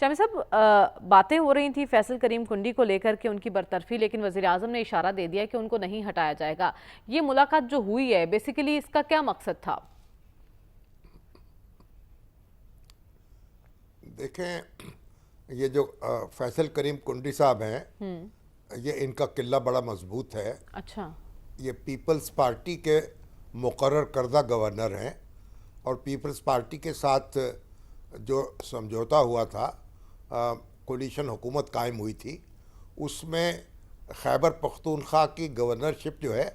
शामी साहब, बातें हो रही थी फैसल करीम कुंडी को लेकर के उनकी बरतरफी, लेकिन वजीर आजम ने इशारा दे दिया कि उनको नहीं हटाया जाएगा। ये मुलाकात जो हुई है, बेसिकली इसका क्या मकसद था? देखें, ये जो फैसल करीम कुंडी साहब हैं, ये इनका किला बड़ा मजबूत है। अच्छा। ये पीपल्स पार्टी के मुकर्रर करदा गवर्नर हैं और पीपल्स पार्टी के साथ जो समझौता हुआ था, कोलिशन हुकूमत कायम हुई थी, उसमें खैबर पख्तूनख्वा की गवर्नरशिप जो है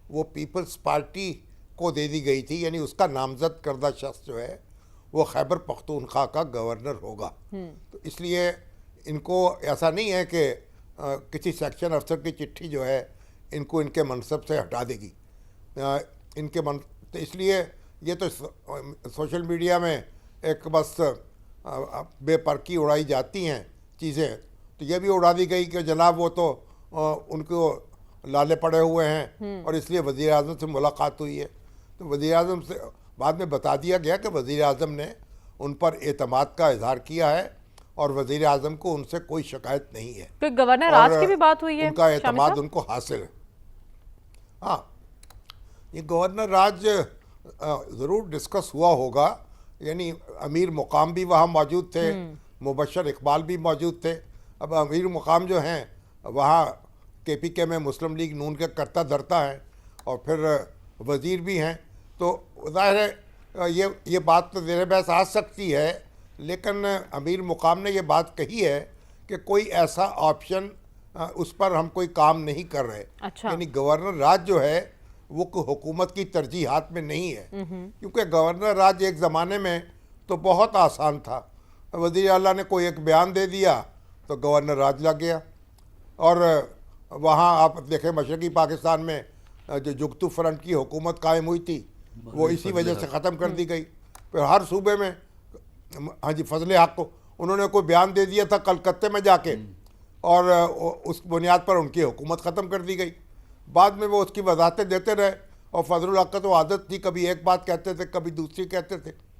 वो पीपल्स पार्टी को दे दी गई थी। यानी उसका नामजद करदा शख्स जो है वो खैबर पख्तूनख्वा का गवर्नर होगा। तो इसलिए इनको ऐसा नहीं है कि किसी सेक्शन अफसर की चिट्ठी जो है इनको इनके मनसब से हटा देगी। तो इसलिए ये तो सोशल मीडिया में एक बस बेपरकी उड़ाई जाती हैं चीज़ें। तो ये भी उड़ा दी गई कि जनाब वो तो उनको लाले पड़े हुए हैं और इसलिए वज़ीर आज़म से मुलाकात हुई है। तो वज़ीर आज़म से बाद में बता दिया गया कि वज़ीर आज़म ने उन पर एतमाद का इजहार किया है और वज़ीर आज़म को उनसे कोई शिकायत नहीं है। तो गवर्नर राज की भी बात हुई है, उनका एतमाद उनको हासिल है। हाँ, ये गवर्नर राज ज़रूर डिस्कस हुआ होगा। यानी अमीर मुकाम भी वहाँ मौजूद थे, मुबशर इकबाल भी मौजूद थे। अब अमीर मुकाम जो हैं वहाँ KPK में मुस्लिम लीग नून के करता धरता हैं और फिर वज़ीर भी हैं। तो ज़ाहिर है ये बात तो ज़ेर बहस आ सकती है, लेकिन अमीर मुकाम ने ये बात कही है कि कोई ऐसा ऑप्शन उस पर हम कोई काम नहीं कर रहे। अच्छा। यानी गवर्नर राज जो है वो हुकूमत की तरजीहात में नहीं है, क्योंकि गवर्नर राज एक ज़माने में तो बहुत आसान था। वज़ीर आला ने कोई एक बयान दे दिया तो गवर्नर राज लग गया। और वहाँ आप देखें मशरक़ी पाकिस्तान में जो जुगतू फ्रंट की हुकूमत कायम हुई थी वो इसी वजह से ख़त्म कर दी गई। फिर हर सूबे में, हाँ जी, फजल हक को उन्होंने कोई बयान दे दिया था कलकत्ते में जाके और उस बुनियाद पर उनकी हुकूमत ख़त्म कर दी गई। बाद में वो उसकी वजाहतें देते रहे और फजल हक का तो आदत थी, कभी एक बात कहते थे कभी दूसरी कहते थे।